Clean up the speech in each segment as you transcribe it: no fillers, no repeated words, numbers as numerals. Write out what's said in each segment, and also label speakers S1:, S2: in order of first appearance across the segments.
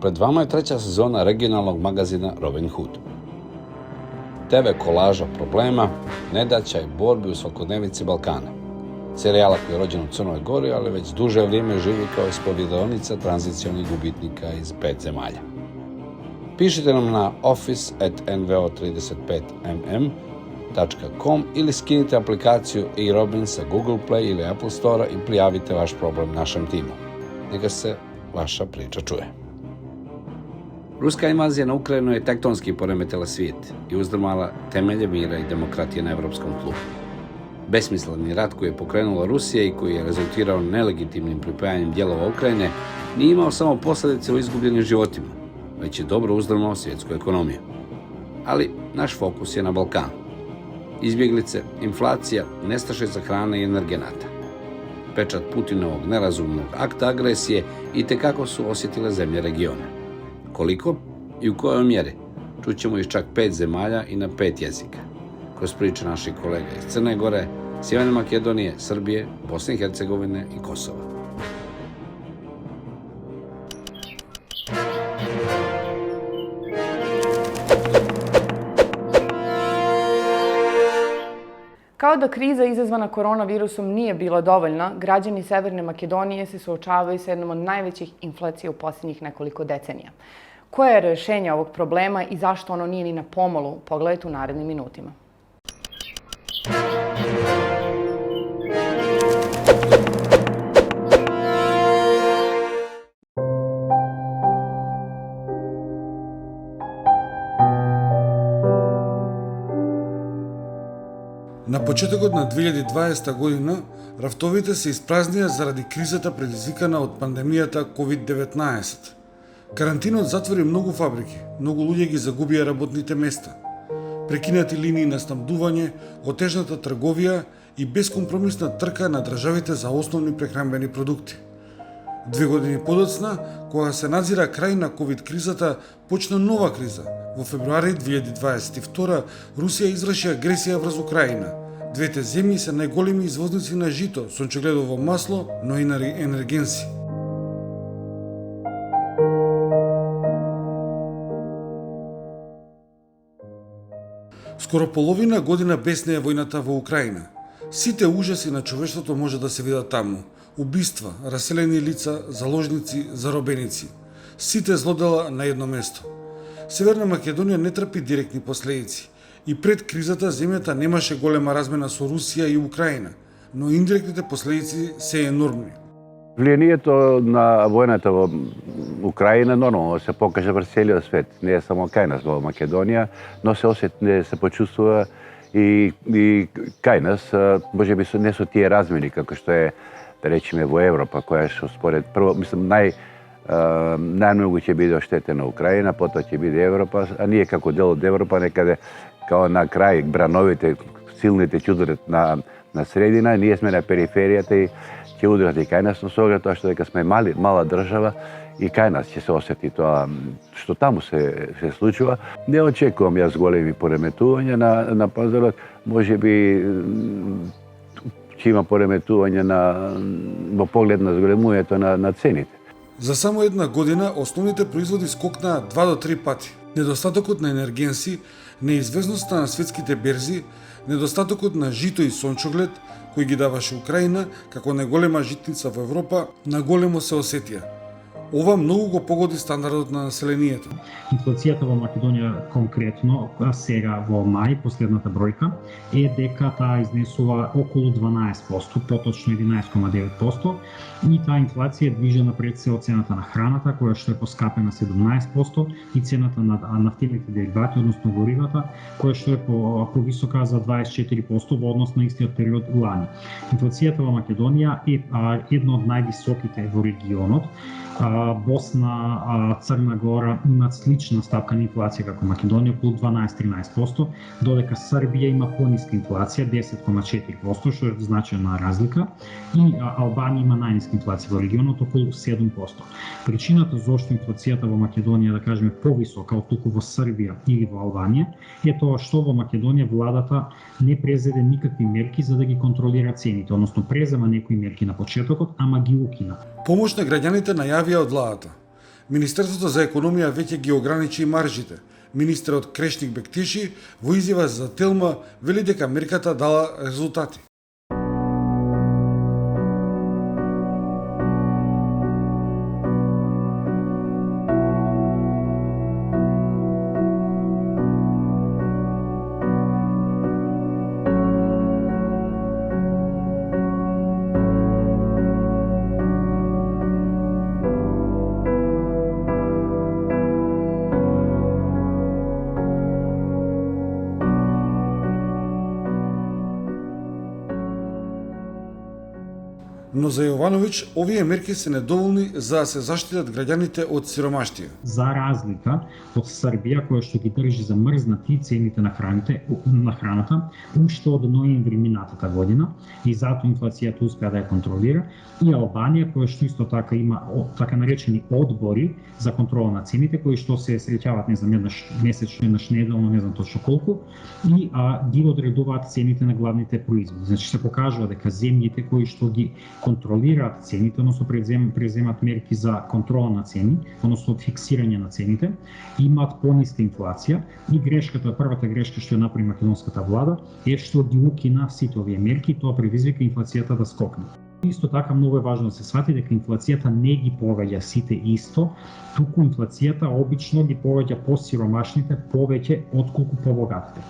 S1: Pred vama je treća sezona regionalnog magazina Robin Hood. TV kolaža problema, nedaća i borbi u svakodnevici Balkana. Serijala koji je rođen u Crnoj Gori, ali već duže vrijeme živi kao ispovjedonica tranzicionih gubitnika iz 5 zemalja. Pišite nam na office@nvo35mm.com ili skinite aplikaciju eRobin sa Google Play ili Apple Store i prijavite vaš problem našem timu. Neka se vaša priča čuje. Ruska invazija na Ukrajinu je tektonski poremetila svijet i uzdrmala temelje mira i demokratije na evropskom tlu. Besmisleni rat koji je pokrenula Rusija i koji je rezultirao nelegitimnim pripajanjem dijelova Ukrajine nije imao samo posljedice u izgubljenim životima, već je dobro uzdrmao svjetsku ekonomiju. Ali naš fokus je na Balkanu. Izbjeglice, inflacija, nestašica hrane i energenata. Pečat Putinovog nerazumnog akta agresije itekako su osjetile zemlje regiona. Koliko i u kojoj mjeri čućemo iz čak 5 zemalja i na 5 jezika. Kroz priče naših kolega iz Crne Gore, Sjeverne Makedonije, Srbije, Bosne i Hercegovine i Kosova.
S2: Kao da kriza izazvana koronavirusom nije bila dovoljna, građani Severne Makedonije se suočavaju sa jednom od najvećih inflacija u posljednjih nekoliko decenija. Koje je rješenje ovog problema i zašto ono nije ni na pomolu, pogledajte u narednim minutima.
S3: На почетокот на 2020 година, рафтовите се испразнија заради кризата предизвикана од пандемијата COVID-19. Карантинот затвори многу фабрики, многу луѓе ги загубија работните места. Прекинати линии на снабдување, отежната трговија и бескомпромисна трка на државите за основни прехранбени продукти. 2 години подоцна, кога се надзира крај на COVID-кризата, почна нова криза. Во февруари 2022 Русија изврши агресија врз Украина. Двете земји се најголеми извозници на жито, сончегледово масло, но и на енергенси. Скоро половина година бесне е војната во Украина. Сите ужаси на човештвото може да се видат таму. Убиства, раселени лица, заложници, заробеници. Сите злодела на едно место. Северна Македонија не трпи директни последици. И пред кризата земјата немаше голема размена со Русија и Украина, но индиректните последици се енормни.
S4: Влијанието на војната во Украина нормално се покажа врз целиот свет, не е само кај нас во Македонија, но се почувствува и кај нас, можеби не со тие размери како што е, да речеме, во Европа, која што според прво, мислам, најмногу ќе биде оштетена Украина, потоа ќе биде Европа, а ние како дел од Европа некаде као на крај брановите, силните ќе ударат на средина, ние сме на периферијата и ќе ударат и кај нас, но со оглед тоа што дека сме мала држава и кај нас ќе се осети тоа што таму се случува. Не очекувам јас големи пореметувања на пазарот, можеби ќе има пореметување во поглед на зголемувањето на цените.
S3: За само една година основните производи скокнаа 2 до 3 пати. Недостатокот на енергенси, неизвестноста на светските берзи, недостатокот на жито и сончоглед, кој ги даваше Украина како најголема житница во Европа, наголемо се осетија. Ова многу го погоди стандардот на населението.
S5: Инфлацијата во Македонија конкретно сега во мај, последната бројка, е дека таа изнесува околу 12%, поточно 11,9%, и таа инфлација е движена пред се од цената на храната, која што е поскапена 17%, и цената на нафтените деривати, односно горивата, која што е повисока за 24% во однос на истиот период лани. Инфлацијата во Македонија е една од највисоките во регионот. Босна, Црна Гора имаат слична стапка на инфлација како Македонија, околу 12-13%, додека Србија има пониска инфлација, 10,4%, што е значајна разлика, и Албанија има најниска инфлација во регионот, околу 7%. Причината зошто инфлацијата во Македонија, да кажеме, повисока од туку во Србија или во Албанија, е тоа што во Македонија владата не презеде никакви мерки за да ги контролира цените, односно презема некои мерки на почетокот, ама ги укина.
S3: Помош на граѓаните најавија од владата. Министерството за економија веќе ги ограничи маржите. Министерот Крешник Бектиши во изјава за Телма вели дека мерката дала резултати. Но за Јовановиќ овие мерки се недоволни за да се заштитат граѓаните од сиромаштија.
S5: За разлика од Србија, која што ги држи замрзнати цените на храната, уште од ноември минатата година и затоа инфлацијата успеа да ја контролира, и Албанија, која што исто така има така наречени одбори за контрола на цените, кои што се среќаваат еднаш месечно, еднаш неделно, не знам точно колку, и ги одредуваат цените на главните производи. Значи се покажува дека земјите кои што ги контролираат цените, односно преземат мерки за контрола на цени, односно фиксирање на цените, имаат пониска инфлација и првата грешка што ја направи македонската влада е што ги укина сите овие мерки и тоа предизвика инфлацијата да скокне. Исто така многу е важно да се свати дека инфлацијата не ги погаѓа сите исто, туку инфлацијата обично ги погаѓа посиромашните повеќе отколку побогатите.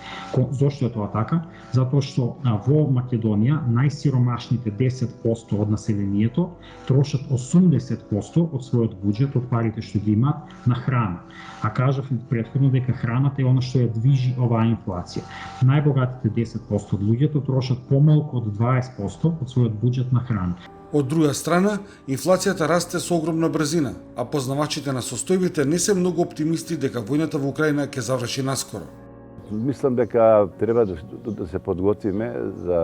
S5: Зошто е тоа така? Затоа што во Македонија најсиромашните 10% од населението трошат 80% од својот буџет, од парите што ги имаат, на храна. А кажав претходно дека храната е она што ја движи оваа инфлација. Најбогатите 10% од луѓето трошат помалку од 20% од својот буџет на храна.
S3: Од друга страна, инфлацијата расте со огромна брзина, а познавачите на состојбите не се многу оптимисти дека војната во Украина ќе заврши наскоро.
S4: Мислам дека треба да се подготвиме за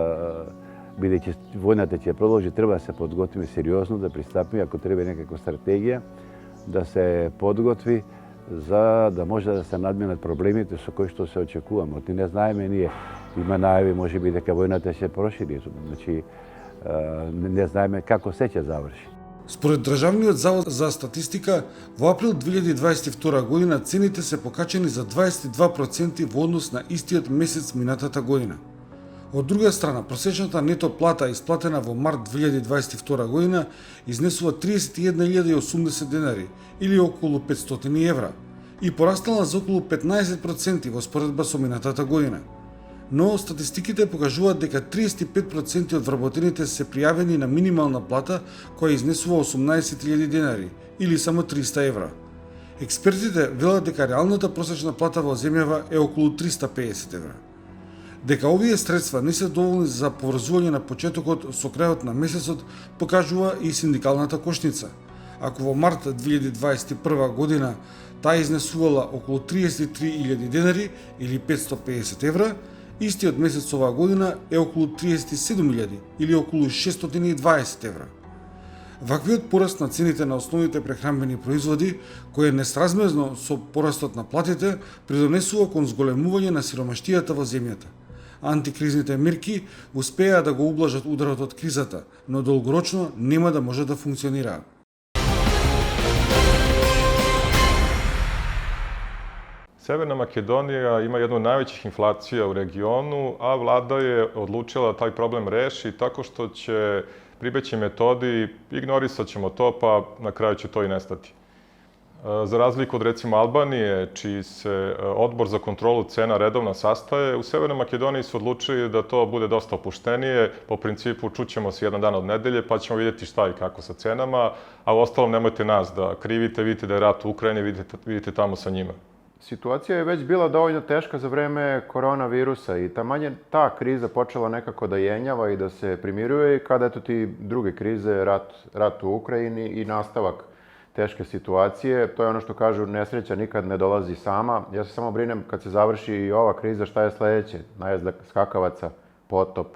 S4: бидејќи војната ќе продолжи, треба да се подготвиме сериозно, да пристапиме, ако треба некаква стратегија, да се подготви за да може да се надминат проблемите со кои што се очекуваме. Оти не знаеме ние, има најави можеби дека војната ќе прошири, значи не знаеме како се ќе заврши.
S3: Според Државниот завод за статистика, во април 2022 година цените се покачени за 22% во однос на истиот месец минатата година. Од друга страна, просечната нето плата исплатена во март 2022 година изнесува 31.080 денари или околу 500 евра и пораснала за околу 15% во споредба со минатата година. Но статистиките покажуваат дека 35% од вработените се пријавени на минимална плата која изнесува 18.000 денари или само 300 евра. Експертите велат дека реалната просечна плата во земјава е околу 350 евра. Дека овие средства не се доволни за поврзување на почетокот со крајот на месецот покажува и синдикалната кошница. Ако во март 2021 година таа изнесувала околу 33.000 денари или 550 евра, истиот месец оваа година е околу 37.000 или околу 620 евра. Ваквиот пораст на цените на основните прехранбени производи, кој е несразмерно со порастот на платите, придонесува кон зголемување на сиромаштијата во земјата. Антикризните мерки успеа да го ублажат ударот од кризата, но долгорочно нема да може да функционираат.
S6: Severna Makedonija ima jednu od najvećih inflacija u regionu, a vlada je odlučila da taj problem reši tako što će pribeći metodi ignorisat ćemo to, pa na kraju će to i nestati. Za razliku od recimo Albanije, čiji se odbor za kontrolu cena redovno sastaje, u Severnoj Makedoniji su odlučili da to bude dosta opuštenije, po principu čućemo se jedan dan od nedelje pa ćemo vidjeti šta i kako sa cenama, a u ostalom nemojte nas da krivite, vidite da je rat u Ukrajini, vidite tamo sa njima.
S7: Situacija je već bila dovoljno teška za vreme koronavirusa i taman je ta kriza počela nekako da jenjava i da se primiruje i kada eto ti druge krize, rat u Ukrajini i nastavak teške situacije. To je ono što kažu, nesreća nikad ne dolazi sama. Ja se samo brinem kad se završi i ova kriza, šta je sledeće? Najezda skakavaca, potop.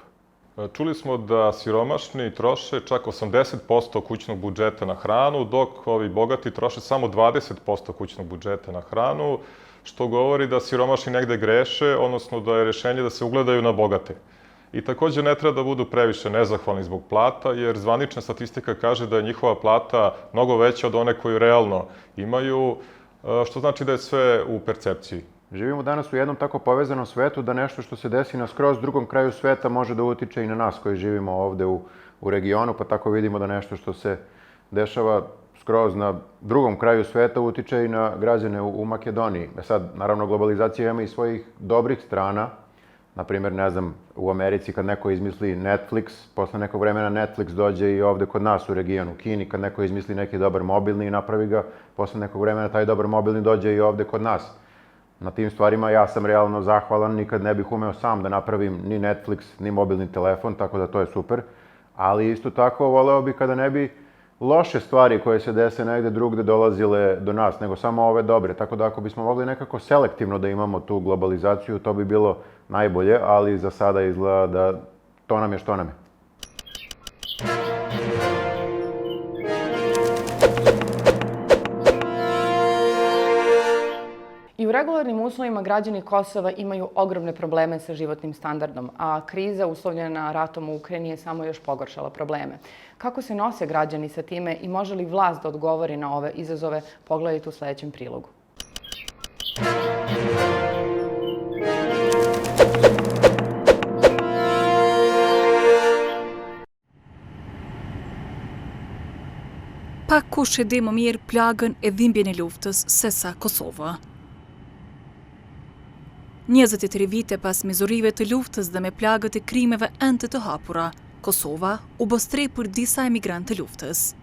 S6: Čuli smo da siromašni troše čak 80% kućnog budžeta na hranu, dok ovi bogati troše samo 20% kućnog budžeta na hranu, što govori da siromašni negde greše, odnosno da je rešenje da se ugledaju na bogate. I takođe ne treba da budu previše nezahvalni zbog plata, jer zvanična statistika kaže da je njihova plata mnogo veća od one koju realno imaju, što znači da je sve u percepciji.
S7: Živimo danas u jednom tako povezanom svetu da nešto što se desi na skroz drugom kraju sveta može da utiče i na nas koji živimo ovde u regionu, pa tako vidimo da nešto što se dešava skroz na drugom kraju sveta utiče i na građane u Makedoniji. Sad, naravno, globalizacija ima i svojih dobrih strana. Naprimjer, ne znam, u Americi kad neko izmisli Netflix, posle nekog vremena Netflix dođe i ovde kod nas u regionu. U Kini kad neko izmisli neki dobar mobilni i napravi ga, posle nekog vremena taj dobar mobilni dođe i ovde kod nas. Na tim stvarima ja sam realno zahvalan, nikad ne bih umeo sam da napravim ni Netflix, ni mobilni telefon, tako da to je super. Ali isto tako voleo bih kada ne bi loše stvari koje se dese negde drugde dolazile do nas, nego samo ove dobre. Tako da ako bismo mogli nekako selektivno da imamo tu globalizaciju, to bi bilo najbolje, ali za sada izgleda da to nam je što nam je.
S2: I u regularnim uslovima građani Kosova imaju ogromne probleme sa životnim standardom, a kriza uslovljena ratom u Ukrajini je samo još pogoršala probleme. Kako se nose građani sa time i može li vlast da odgovori na ove izazove, pogledajte u sledećem prilogu.
S8: Pak kush e di më mirë plagën e dhimbjen e luftës se sa Kosova. 23 vite pas mizorive të luftës dhe me plagët e krimeve ende të hapura, Kosova u bostre për disa emigrantë të luftës.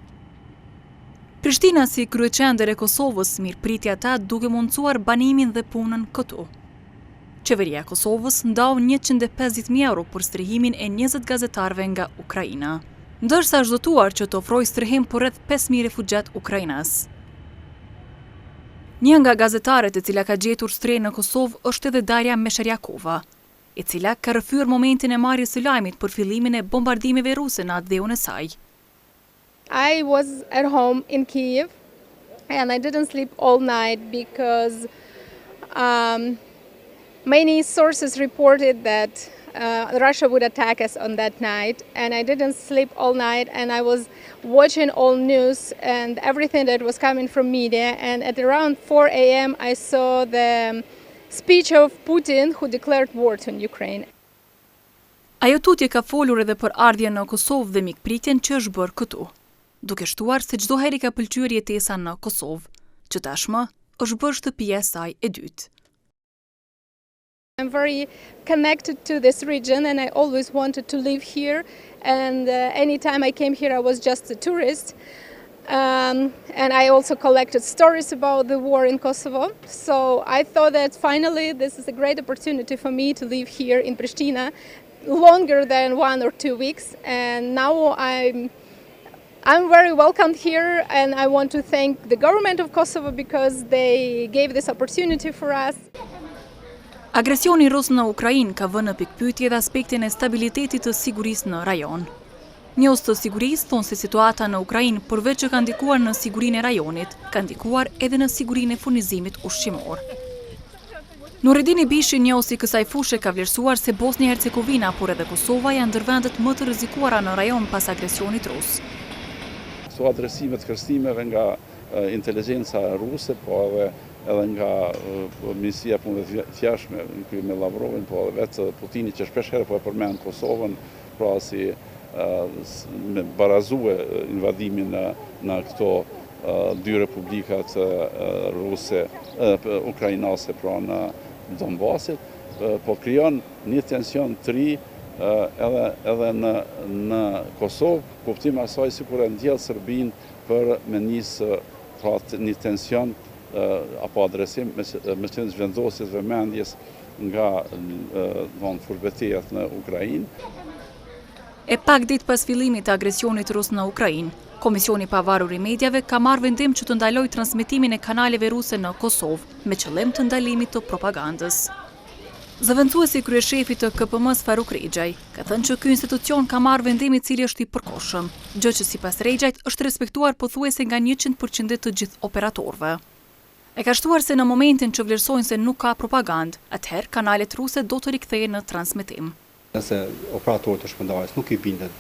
S8: Prishtina si kryeqendër e Kosovës mirëpriti ata duke mundësuar banimin dhe punën këtu. Qeveria e Kosovës ndau 150.000 euro për strihimin e 20 gazetarëve nga Ukraina, ndërsa është zotuar që të ofrojë strihim për rreth 5.000 refugjat ukrainas. Një nga gazetarët e cila ka gjetur strehë në Kosovë është edhe Darja Mesherjakova, e cila ka rrëfyer momentin e marrjes së lajmit për fillimin e bombardimeve ruse në atë dheun e saj.
S9: I was at home in Kyiv and I didn't sleep all night because many sources reported that Russia would attack us on that night, and I didn't sleep all night, and I was watching all news and everything that was coming from media, and at around 4 a.m. I saw the speech of Putin who declared war on Ukraine.
S8: Ajo tutje ka folur edhe për ardhjen në Kosovë dhe mikpritjen që është bërë këtu, duke shtuar se çdo herë ka pëlqyer jetesa në Kosovë, që tashmë është bërë shtëpia e saj e dytë.
S9: I'm very connected to this region and I always wanted to live here, and anytime I came here I was just a tourist, and I also collected stories about the war in Kosovo, so I thought that finally this is a great opportunity for me to live here in Pristina longer than 1 or 2 weeks, and now I'm very welcomed here, and I want to thank the government of Kosovo because they gave this opportunity for us.
S8: Agresioni rus në Ukrainë ka vënë në pikpyetje dhe aspektin e stabilitetit të sigurisë në rajon. Njohës të sigurisë thonë se situata në Ukrainë, përveç që ka ndikuar në sigurinë e rajonit, ka ndikuar edhe në sigurinë e furnizimit ushqimor. Nureddin Ibishi, njohësi kësaj fushe, ka vlerësuar se Bosnia e Hercegovina, por edhe Kosova janë ndër vendet më të rrezikuara në rajon pas agresionit rus.
S10: Këto adresimet kërcimeve nga inteligjenca ruse, po edhe nga Ministria e Punëve të Jashtme në krye me Lavrovin, po edhe vetë Putini që shpesh herë po e përmend Kosovën, pra si me barazue invadimin në këto dy republikat ruse, ukrainase, pra në Donbasit, po krijon një tension të ri edhe në Kosovë, kuptimi asaj sikur e ndjell Serbinë për me nisë pra një tension apo adresim me qenë zhvendosjes vëmendjes nga fushbetejat në Ukrainë.
S8: E pak ditë pas fillimit të agresionit rus në Ukrainë, Komisioni Pavarur i Mediave ka marrë vendim që të ndalojë transmetimin e kanaleve ruse në Kosovë me qëllim të ndalimit të propagandës. Zëvendësuesi kryeshefi të KPM-s Faruk Rexhaj ka thënë që ky institucion ka marrë vendim i cili është i përkohshëm, gjë që sipas Rexhajt është respektuar pothuajse nga 100% të gjithë operatorëve. E ka shtuar se në momentin që vlerësojnë se nuk ka propagandë, atëherë kanalet ruse do të rikthehen në transmetim.
S11: Nëse operatorët e shpërndarjes nuk I bindën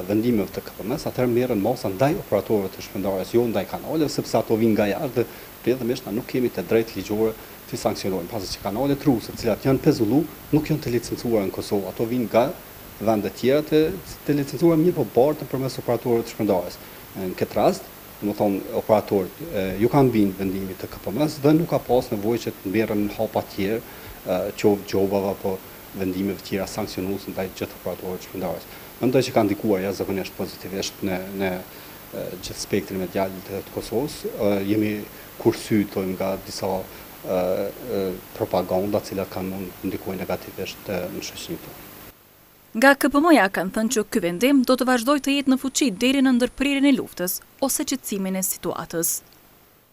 S11: vendimeve të KPM-s, atëherë merren mosa ndaj operatorëve të shpërndarjes, jo ndaj kanaleve, sepse ato vinë nga jashtë dhe përjetëmisht na nuk kemi të drejtë ligjore të sankcionojmë, pasi që kanalet ruse, të cilat janë pezullu, nuk janë të licencuara në Kosovë, ato vinë nga vende tjera të licencuara mirë po bartë përmes operatorëve të shpërndarjes. Në këtë rast, domethënë operatorët ju kanë bindë vendimit të KPM-s dhe nuk ka pas nevojë që të merren hapa tjerë, qoftë gjobave apo vendimeve tjera sankcionuese ndaj gjithë operatorëve të shpërndarjes. Mendoj që ka ndikuar jashtëzakonisht pozitivisht në gjithë spektrin medial të Kosovës. Jemi kursyer nga disa propaganda të cilat kanë mund të ndikojnë negativisht në shoqërinë tonë.
S8: Nga KPM-ja kanë thënë që ky vendim do të vazhdojë të jetë në fuqi deri në ndërprerjen e luftës ose qetësimin e situatës.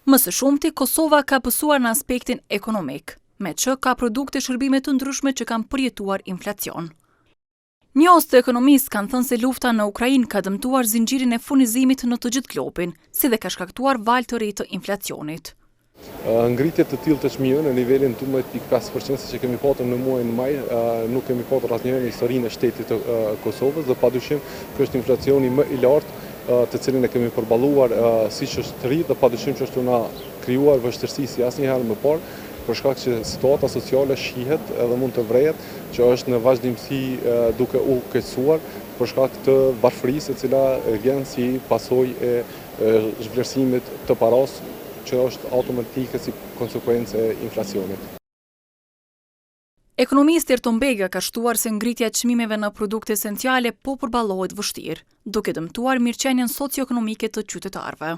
S8: Më së shumti, Kosova ka pësuar në aspektin ekonomik, me që ka produkte shërbime të ndryshme që kanë përjetuar inflacion. Njohës të ekonomisë kanë thënë se lufta në Ukrainë ka dëmtuar zinxhirin e furnizimit në të gjithë globin, si dhe ka shkaktuar valë të ri të inflacionit.
S12: Ngritje të tillë të çmimeve në nivelin 12.5% që kemi pasur në muajin maj, nuk kemi pasur asnjëherë në historinë e shtetit të Kosovës dhe padyshim ky është inflacioni më I lartë të cilin e kemi përballuar siç është të ri dhe padyshim që është na krijuar vështirësi si asnjëherë më parë, për shkak që situata sociale shihet edhe mund të vrehet që është në vazhdimsi duke u keqësuar për shkak të varfërisë e cila vjen si pasojë e zhvlerësimit të paras që është automatike si konsekuencë e inflacionit.
S8: Ekonomisti Erton Bega ka shtuar se ngritja e çmimeve në produkte esenciale po përballohet vështirë, duke dëmtuar mirëqenien socioekonomike të qytetarëve.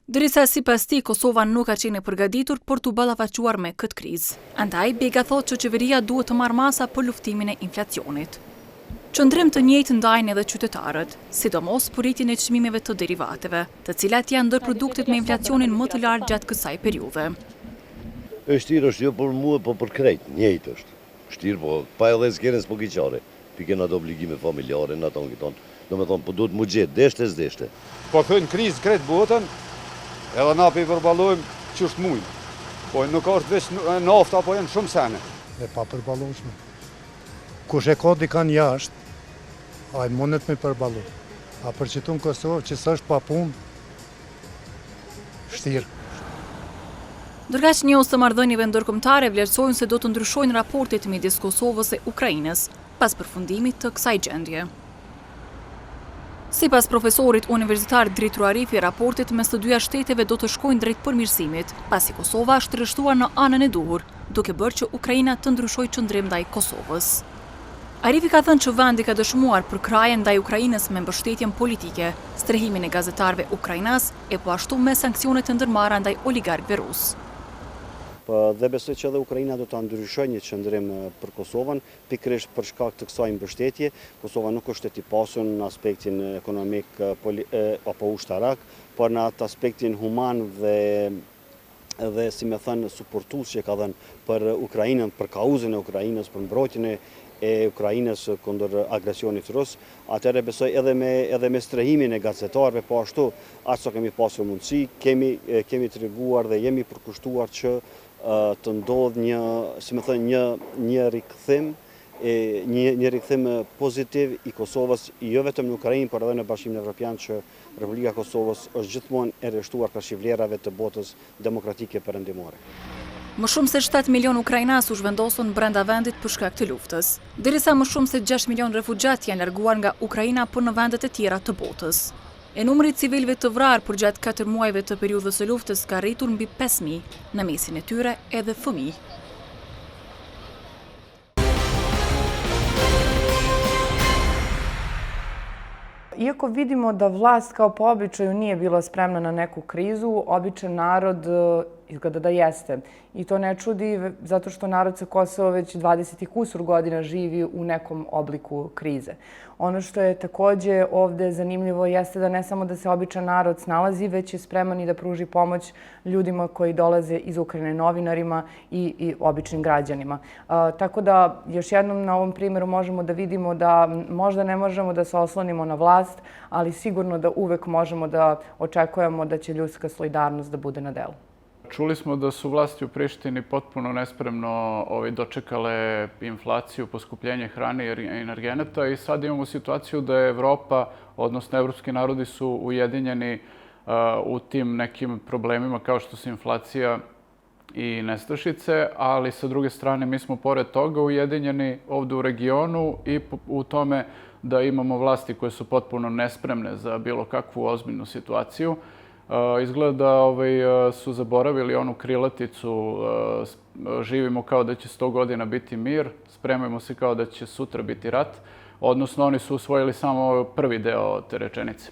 S8: Derisa sipas tij Kosova nuk ka qenë e përgatitur për t'u ballafaqur me këtë krizë. Andaj Bega thotë që qeveria duhet të marrë masa për luftimin e inflacionit. Qëndrim të njëjtë ndajnë edhe qytetarët, sidomos për rritjen e çmimeve të derivateve, të cilat janë ndër produktet me inflacionin më të lartë gjatë kësaj periudhe.
S13: Vështirë është jo për mua, po për krejt, njëjtë është. Vështirë, po pa edhe s'kene s'pokiqare. Pikën ato obligime familjare në ato këton. Domethënë, po duhet mu gjetë deshte.
S14: Po thënë krizë krejt botën, edhe na për I përballojmë ç'është mujnë. Po nuk është veç nafta, po janë shumë sene.
S15: E pa përballueshme. Kush e ka dikan jashtë, ai mundet me përballu. A për që tu në Kosovë që s'është pa punë, vështirë.
S8: Ndërkaq njohës të marrëdhënieve ndërkombëtare vlerësojnë se do të ndryshojnë raportet midis Kosovës e Ukrainës pas përfundimit të kësaj gjendje. Sipas profesorit universitar Dritru Arifi, raportet mes të dyja shteteve do të shkojnë drejt përmirësimit, pasi Kosova është rreshtuar në anën e duhur, duke bërë që Ukraina të ndryshojë qëndrim ndaj Kosovës. Arifi ka thënë që vendi ka dëshmuar për krajen ndaj Ukrainës me mbështetjen politike, strehimin e gazetarëve ukrainas e po ashtu me sankcione të ndërmarra ndaj oligarkëve rusë.
S16: Dhe besoj që edhe Ukraina do të ndryshojë një qëndrim për Kosovën, pikërisht për shkak të kësaj mbështetje. Kosova nuk është e pasur në aspektin ekonomik apo ushtarak, por në atë aspektin human dhe si më thënë suportues që ka dhënë për Ukrainën, për kauzën e Ukrainës, për mbrojtjen e Ukrainës kundër agresionit rus. Atëherë besoj edhe me strehimin e gazetarëve, po ashtu aq sa kemi pasur mundësi, kemi treguar dhe jemi përkushtuar që të ndodh një rikthim, një rikthim pozitiv I Kosovës, jo vetëm në Ukrainë, por edhe në Bashkimin Evropian, që Republika e Kosovës është gjithmonë e rreshtuar ka vlerave të botës demokratike perëndimore.
S8: Më shumë se 7 milion ukrainas u zhvendosën brenda vendit për shkak të luftës, derisa më shumë se 6 milion refugjat janë larguar nga Ukraina për në vendet e tjera të botës. E numri I civilëve të vrarë për gjatë 4 muajve të periudhës së luftës ka rritur mbi 5.000, në mesin e tyre edhe fëmijë.
S2: Iako vidimo da vlast kao po običaju nije bila spremna na neku krizu, običan narod izgleda da jeste. I to ne čudi zato što narod sa Kosova već 20 I kusur godina živi u nekom obliku krize. Ono što je takođe ovde zanimljivo jeste da ne samo da se običan narod snalazi, već je spreman I da pruži pomoć ljudima koji dolaze iz Ukrajine, novinarima I običnim građanima. Tako da još jednom na ovom primjeru možemo da vidimo da možda ne možemo da se oslonimo na vlast, ali sigurno da uvek možemo da očekujemo da će ljudska solidarnost da bude na delu.
S17: Čuli smo da su vlasti u Prištini potpuno nespremno dočekale inflaciju, poskupljenje hrane i energenata i sad imamo situaciju da je Evropa, odnosno evropski narodi su ujedinjeni u tim nekim problemima kao što su inflacija i nestašice, ali sa druge strane mi smo pored toga ujedinjeni ovde u regionu i u tome da imamo vlasti koje su potpuno nespremne za bilo kakvu ozbiljnu situaciju. Izgleda da su zaboravili onu krilaticu živimo kao da će 100 godina biti mir, spremajmo se kao da će sutra biti rat, odnosno oni su usvojili samo prvi deo te rečenice.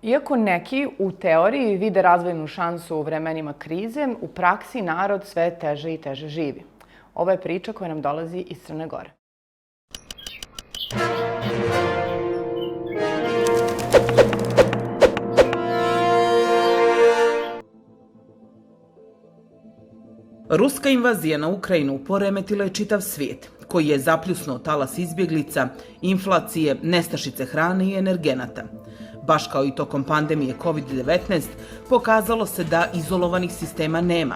S2: Iako neki u teoriji vide razvojnu šansu u vremenima krize, u praksi narod sve teže i teže živi. Ovo je priča koja nam dolazi iz Crne Gore.
S18: Ruska invazija na Ukrajinu poremetila je čitav svijet, koji je zapljusnuo talas izbjeglica, inflacije, nestašice hrane i energenata. Baš kao i tokom pandemije COVID-19, pokazalo se da izolovanih sistema nema,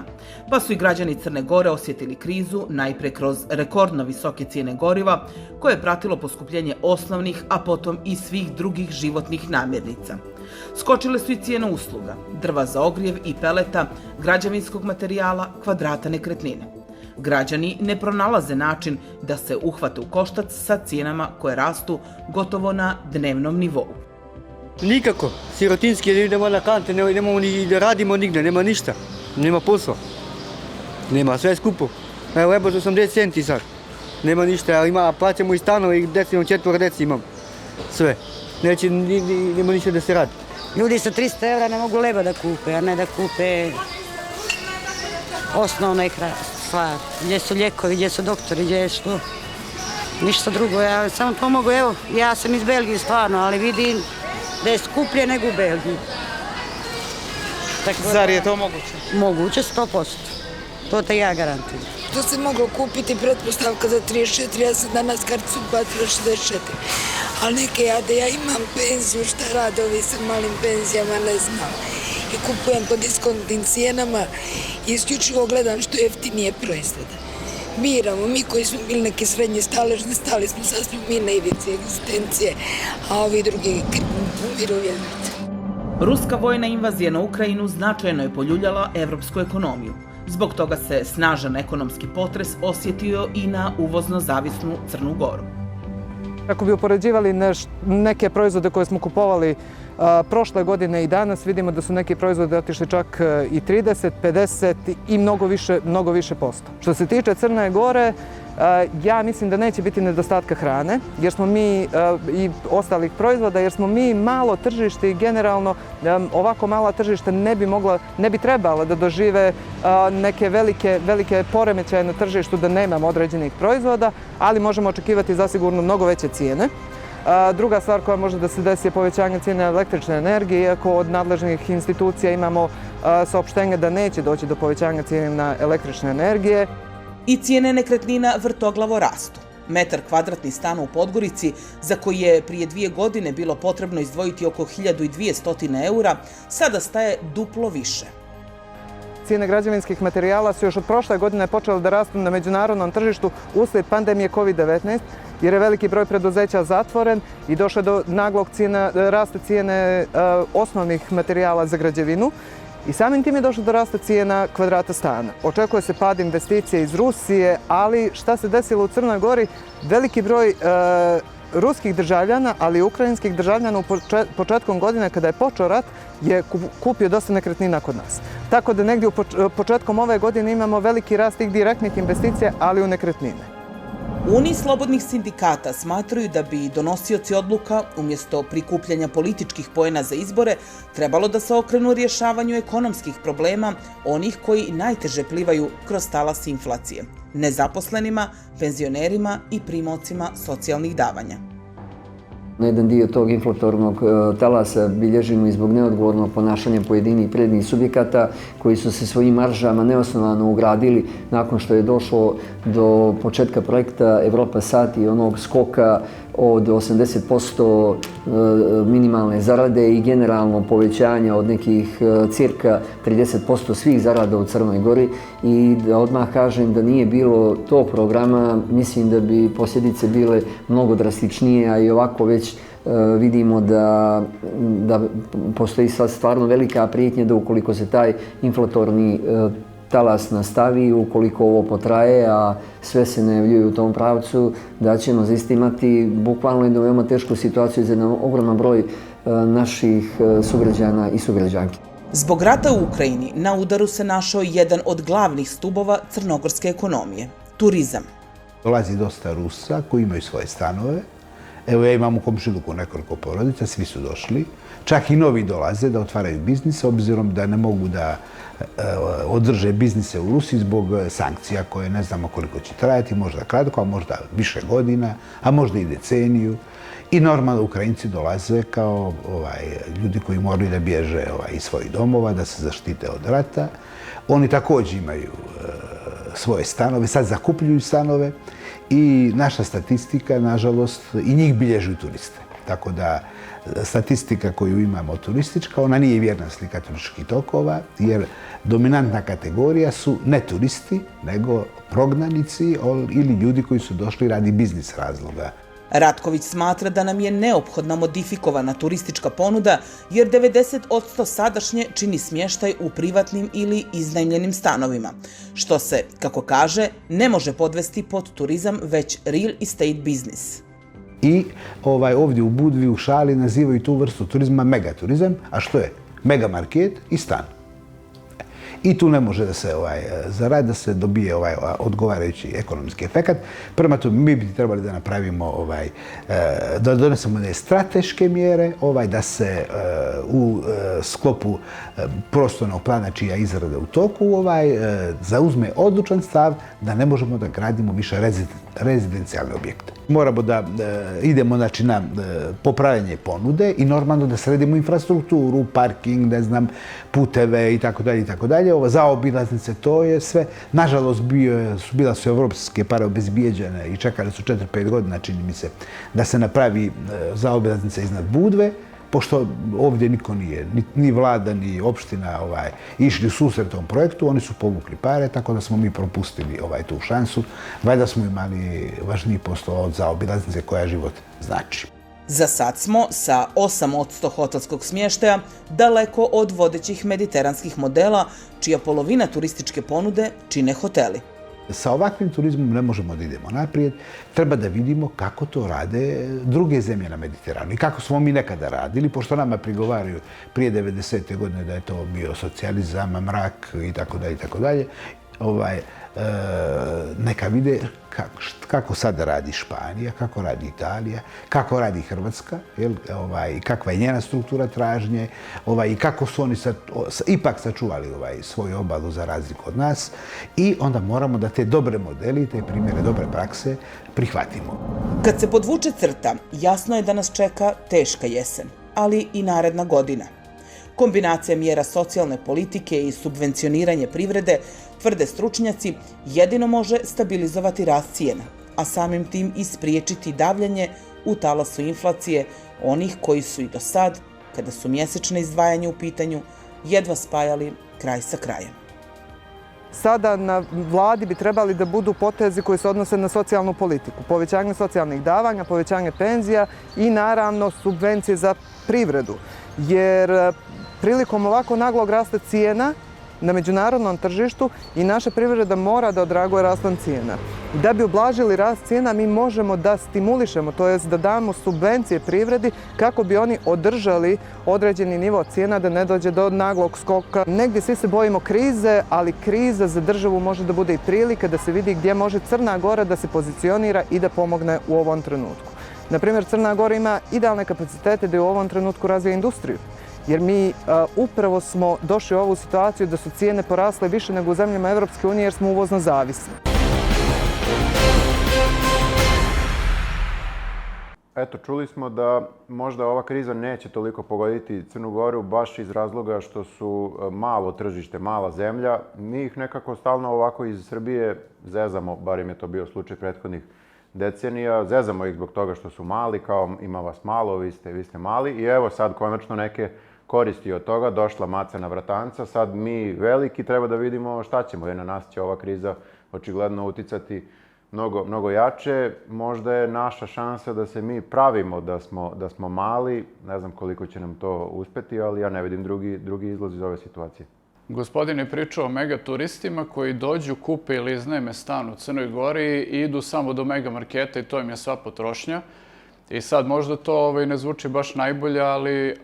S18: pa su i građani Crne Gore osjetili krizu najpre kroz rekordno visoke cijene goriva, koje je pratilo poskupljenje osnovnih, a potom i svih drugih životnih namirnica. Skočile su i cijene usluga, drva za ogrjev i peleta, građevinskog materijala, kvadrata nekretnine. Građani ne pronalaze način da se uhvate u koštac sa cijenama koje rastu gotovo na dnevnom nivou.
S19: Nikako. Sirotinski idemo na kante, ne idemo ni da radimo nigde, nema ništa. Nema posla. Nema, sve je skupo. Evo, 80 centi sad. Nema ništa, plaćamo i stanove i četvoro deci imam. Sve. Neće, nema ništa da se radi.
S20: Ljudi sa 300 evra ne mogu leba da kupe, a ne da kupe osnovne stvari. Gdje su ljekovi, gdje su doktori, gdje je što. Ništa drugo, ja samo pomogu, evo, ja sam iz Belgije stvarno, ali vidim da je skuplje nego u Belgiji.
S21: Zar je to moguće?
S20: Moguće, 100%. To te ja garantujem.
S22: To se moglo kupiti pretpostavka za 34, ja sam danas karticu platila 64. Ali neke ja imam penziju, šta rade ovi sa malim penzijama, ne znam. I kupujem po diskontnim cijenama i isključivo gledam što je jeftinije proizvoda. Biramo, mi koji smo bili neke srednje staležne, stali smo, sad smo mi na ivici egzistencije, a ovi drugi umiru vjerujte.
S18: Ruska vojna invazija na Ukrajinu značajno je poljuljala evropsku ekonomiju. Zbog toga se snažan ekonomski potres osjetio i na uvozno zavisnu Crnu Goru.
S23: Ako bi upoređivali neke proizvode koje smo kupovali prošle godine i danas, vidimo da su neki proizvodi otišli čak i 30, 50 i mnogo više posto. Što se tiče Crne Gore, ja mislim da neće biti nedostatka hrane, jer smo mi i ostalih proizvoda, jer smo mi malo tržište i generalno ovako mala tržišta ne bi trebala da dožive neke velike poremećaje na tržištu da nemamo određenih proizvoda, ali možemo očekivati zasigurno mnogo veće cijene. Druga stvar koja može da se desi je povećanje cijene električne energije, iako od nadležnih institucija imamo saopštenje da neće doći do povećanja cijena električne energije.
S18: I cijene nekretnina vrtoglavo rastu. Metar kvadratni stan u Podgorici, za koji je prije 2 godine bilo potrebno izdvojiti oko 1200 eura, sada staje duplo više.
S23: Cijene građevinskih materijala su još od prošle godine počele da rastu na međunarodnom tržištu usled pandemije COVID-19, jer je veliki broj preduzeća zatvoren i došlo do naglog rasta cijene osnovnih materijala za građevinu. I samim tim je došlo do rasta cijena kvadrata stana. Očekuje se pad investicije iz Rusije, ali šta se desilo u Crnoj Gori? Veliki broj ruskih državljana, ali i ukrajinskih državljana početkom godine kada je počeo rat je kupio dosta nekretnina kod nas. Tako da negdje početkom ove godine imamo veliki rast tih direktnih investicija, ali u nekretnine.
S18: Uniji slobodnih sindikata smatraju da bi donosioci odluka, umjesto prikupljanja političkih poena za izbore, trebalo da se okrenu rješavanju ekonomskih problema onih koji najteže plivaju kroz talas inflacije, nezaposlenima, penzionerima i primaocima socijalnih davanja.
S24: Jedan dio tog inflatornog talasa bilježimo i zbog neodgovornog ponašanja pojedinih privrednih subjekata koji su se svojim maržama neosnovano ugradili nakon što je došlo do početka projekta Evropa Sad i onog skoka od 80% minimalne zarade i generalno povećanja od nekih cirka 30% svih zarada u Crnoj Gori. I da odmah kažem da nije bilo tog programa, mislim da bi posljedice bile mnogo drastičnije, a i ovako već vidimo da postoji sad stvarno velika prijetnja da ukoliko se taj inflatorni talas nastavi, ukoliko ovo potraje, a sve se najavljuje u tom pravcu, da ćemo zaista imati bukvalno jednu veoma tešku situaciju za jedan ogroman broj naših sugrađana i sugrađanki.
S18: Zbog rata u Ukrajini na udaru se našao jedan od glavnih stubova crnogorske ekonomije – turizam.
S1: Dolazi dosta Rusa koji imaju svoje stanove. Evo ja imam u komšiluku nekoliko porodica, svi su došli. Čak i novi dolaze da otvaraju biznis, obzirom da ne mogu da održe biznise u Rusiji zbog sankcija koje ne znamo koliko će trajati, možda kratko, a možda više godina, a možda i deceniju. I normalno Ukrajinci dolaze kao ljudi koji moraju da bježe iz svojih domova, da se zaštite od rata. Oni također imaju svoje stanove, sad zakupljuju stanove i naša statistika, nažalost, i njih bilježuju turiste. Tako da statistika koju imamo turistička, ona nije vjerna slika turističkih tokova, jer dominantna kategorija su ne turisti, nego prognanici ili ljudi koji su došli radi biznis razloga.
S18: Ratković smatra da nam je neophodna modifikovana turistička ponuda, jer 90% sadašnje čini smještaj u privatnim ili iznajmljenim stanovima, što se, kako kaže, ne može podvesti pod turizam, već real estate biznis.
S1: I ovdje u Budvi, u šali nazivaju tu vrstu turizma megaturizam, a što je? Megamarket i stan. I tu ne može da se zaradi, da se dobije odgovarajući ekonomski efekat. Prema tome, mi bi trebali da napravimo, da donesemo strateške mjere, da se u sklopu prostornog plana čija izrada u toku zauzme odlučan stav da ne možemo da gradimo više rezidencijalne objekte. Moramo da idemo na popravljanje ponude i normalno da sredimo infrastrukturu, parking, puteve itd. Zaobilaznice, to je sve. Nažalost, bila su evropske pare obezbijeđene i čekali su 4-5 godina, čini mi se, da se napravi zaobilaznica iznad Budve, pošto ovdje niko nije, ni vlada, ni opština išli u susret tom projektu, oni su povukli pare, tako da smo mi propustili tu šansu. Valjda smo imali važniji posao od zaobilaznice koja život znači.
S18: Za sad smo sa 8% hotelskog smještaja daleko od vodećih mediteranskih modela, čija polovina turističke ponude čine hoteli.
S1: Sa ovakvim turizmom ne možemo da idemo naprijed. Treba da vidimo kako to rade druge zemlje na Mediteranu i kako smo mi nekada radili, pošto nama prigovaraju prije 90. godine da je to bio socijalizam, mrak itd. Neka vide kako sada radi Španija, kako radi Italija, kako radi Hrvatska, kakva je njena struktura tražnje i kako su oni ipak sačuvali svoju obalu za razliku od nas i onda moramo da te dobre modeli, te primjere dobre prakse prihvatimo.
S18: Kad se podvuče crta, jasno je da nas čeka teška jesen, ali i naredna godina. Kombinacija mjera socijalne politike i subvencioniranje privrede, tvrde stručnjaci, jedino može stabilizovati rast cijena, a samim tim i spriječiti davljanje u talasu inflacije onih koji su i do sad, kada su mjesečne izdvajanja u pitanju, jedva spajali kraj sa krajem.
S23: Sada na vladi bi trebali da budu potezi koji se odnose na socijalnu politiku. Povećanje socijalnih davanja, povećanje penzija i naravno subvencije za privredu. Jer prilikom ovako naglog rasta cijena na međunarodnom tržištu i naša privreda mora da odreaguje rastom cijena. Da bi ublažili rast cijena mi možemo da stimulišemo, to jest da damo subvencije privredi kako bi oni održali određeni nivo cijena da ne dođe do naglog skoka. Negdje svi se bojimo krize, ali kriza za državu može da bude i prilika da se vidi gdje može Crna Gora da se pozicionira i da pomogne u ovom trenutku. Naprimjer, Crna Gora ima idealne kapacitete da u ovom trenutku razvija industriju. Jer mi upravo smo došli u ovu situaciju da su cijene porasle više nego u zemljama Evropske unije jer smo uvozno zavisni.
S7: Eto, čuli smo da možda ova kriza neće toliko pogoditi Crnu Goru baš iz razloga što su malo tržište, mala zemlja. Mi ih nekako stalno ovako iz Srbije zezamo, barem je to bio slučaj prethodnih decenija. Zezamo ih zbog toga što su mali, kao ima vas malo, vi ste mali. I evo sad konačno neke koristi od toga, došla maca na vratanca. Sad mi veliki treba da vidimo šta ćemo, jer na nas će ova kriza očigledno uticati mnogo jače. Možda je naša šansa da se mi pravimo da smo mali. Ne znam koliko će nam to uspeti, ali ja ne vidim drugi izlaz iz ove situacije.
S17: Gospodin je pričao o megaturistima koji dođu, kupe ili iznajme stan u Crnoj Gori i idu samo do megamarketa i to im je sva potrošnja. I sad možda to ne zvuči baš najbolje, ali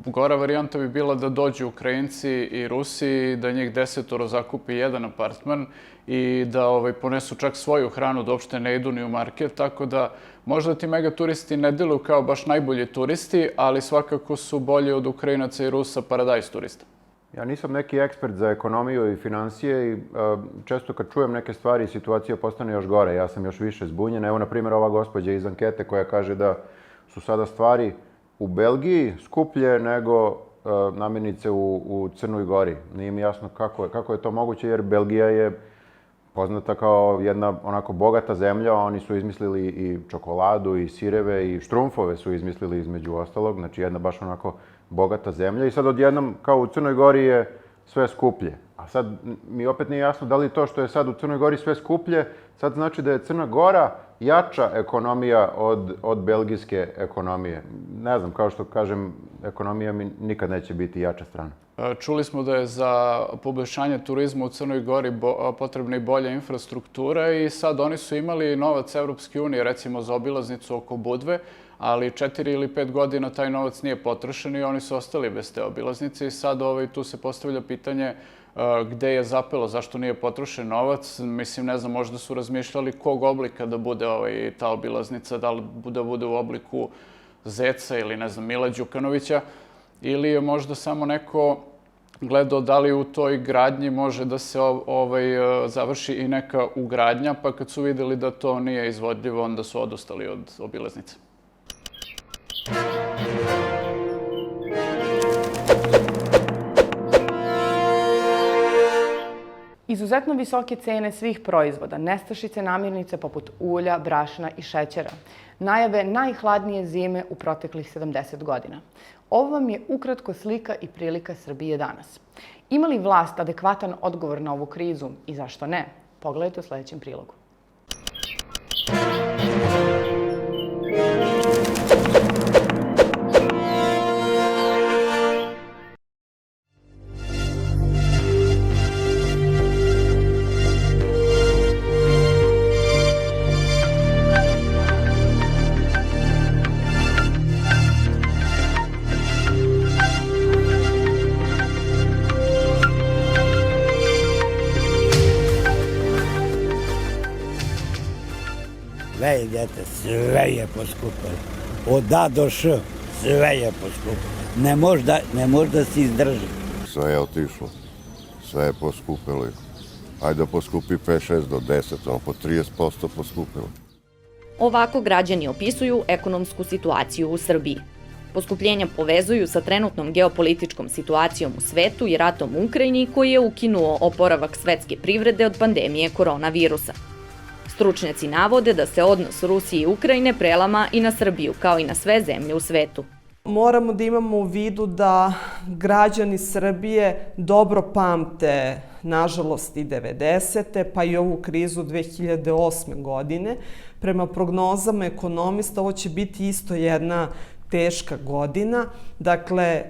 S17: gora varijanta bi bila da dođu Ukrajinci i Rusi, da njih 10 zakupi jedan apartman i da ponesu čak svoju hranu, da uopšte ne idu ni u market, tako da možda ti megaturisti ne deluju kao baš najbolji turisti, ali svakako su bolji od Ukrajinaca i Rusa paradajz turista.
S7: Ja nisam neki ekspert za ekonomiju i financije i često kad čujem neke stvari situacija postane još gore. Ja sam još više zbunjen. Evo, na primjer, ova gospođa iz ankete koja kaže da su sada stvari u Belgiji skuplje nego namirnice u Crnoj Gori. Nije mi jasno kako je to moguće, jer Belgija je poznata kao jedna onako bogata zemlja. Oni su izmislili i čokoladu, i sireve, i štrumfove su izmislili između ostalog. Znači jedna baš onako bogata zemlja i sad odjednom kao u Crnoj Gori je sve skuplje. A sad mi opet nije jasno da li to što je sad u Crnoj Gori sve skuplje, sad znači da je Crna Gora jača ekonomija od belgijske ekonomije. Ne znam, kao što kažem, ekonomija mi nikad neće biti jača strana.
S17: Čuli smo da je za poboljšanje turizma u Crnoj Gori potrebna i bolja infrastruktura i sad oni su imali novac Evropske unije, recimo za obilaznicu oko Budve, ali 4 ili 5 godina taj novac nije potrošen i oni su ostali bez te obilaznice i sad tu se postavlja pitanje gde je zapelo, zašto nije potrošen novac. Mislim, ne znam, možda su razmišljali kog oblika da bude ta obilaznica, da li da bude u obliku Zeca ili, ne znam, Mila Đukanovića, ili je možda samo neko gledao da li u toj gradnji može da se završi i neka ugradnja, pa kad su videli da to nije izvodljivo, onda su odustali od obilaznice.
S2: Izuzetno visoke cene svih proizvoda, nestašice namirnice poput ulja, brašna i šećera, najave najhladnije zime u proteklih 70 godina. Ovo vam je ukratko slika i prilika Srbije danas. Ima li vlast adekvatan odgovor na ovu krizu i zašto ne? Pogledajte u sljedećem prilogu.
S3: Sve je poskupilo. Od A do Š, sve je poskupilo. Ne može da se izdrži.
S4: Sve je otišlo. Sve je poskupilo. Ajde da poskupi 5, 6 do 10, po 30% poskupilo.
S5: Ovako građani opisuju ekonomsku situaciju u Srbiji. Poskupljenja povezuju sa trenutnom geopolitičkom situacijom u svetu i ratom u Ukrajini koji je ukinuo oporavak svetske privrede od pandemije koronavirusa. Stručnjaci navode da se odnos Rusije i Ukrajine prelama i na Srbiju, kao i na sve zemlje u svetu.
S21: Moramo da imamo u vidu da građani Srbije dobro pamte, nažalost, i 90. pa i ovu krizu 2008. godine. Prema prognozama ekonomista ovo će biti isto jedna teška godina. Dakle,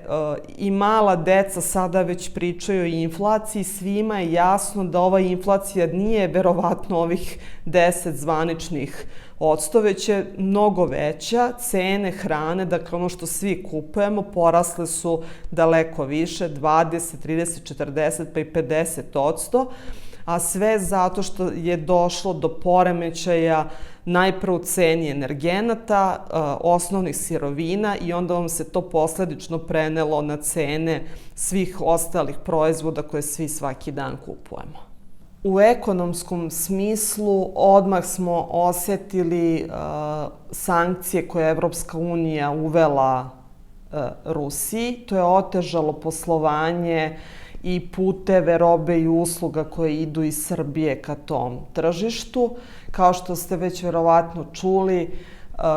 S21: i mala deca sada već pričaju o inflaciji. Svima je jasno da ova inflacija nije verovatno ovih 10 zvaničnih odsto, već je mnogo veća. Cene hrane, dakle ono što svi kupujemo, porasle su daleko više, 20, 30, 40 pa i 50%, a sve zato što je došlo do poremećaja najpre u ceni energenata, osnovnih sirovina i onda vam se to posledično prenelo na cene svih ostalih proizvoda koje svi svaki dan kupujemo. U ekonomskom smislu odmah smo osetili sankcije koje je Evropska unija uvela Rusiji. To je otežalo poslovanje i puteve robe i usluga koje idu iz Srbije ka tom tržištu. Kao što ste već verovatno čuli,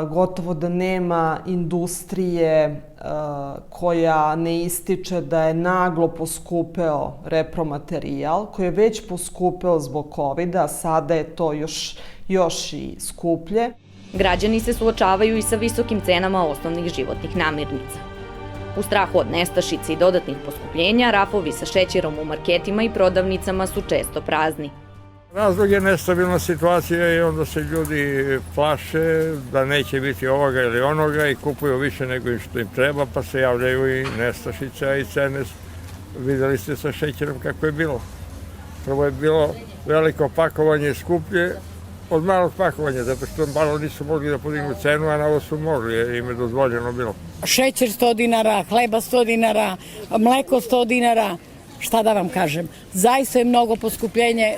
S21: gotovo da nema industrije koja ne ističe da je naglo poskupeo repromaterijal, koji je već poskupeo zbog COVID-a, a sada je to još i skuplje.
S5: Građani se suočavaju i sa visokim cenama osnovnih životnih namirnica. U strahu od nestašice i dodatnih poskupljenja, rafovi sa šećerom u marketima i prodavnicama su često prazni.
S6: Razlog je nestabilna situacija i onda se ljudi plaše da neće biti ovoga ili onoga i kupuju više nego što im treba, pa se javljaju i nestašice i cene. Videli ste sa šećerom kako je bilo. Prvo je bilo veliko pakovanje skuplje od malog pakovanja, zato što malo nisu mogli da podignu cenu, a na ovo su mogli, jer im je dozvoljeno bilo.
S9: Šećer 100 dinara, hleba 100 dinara, mleko 100 dinara. Šta da vam kažem, zaista je mnogo poskupljenje,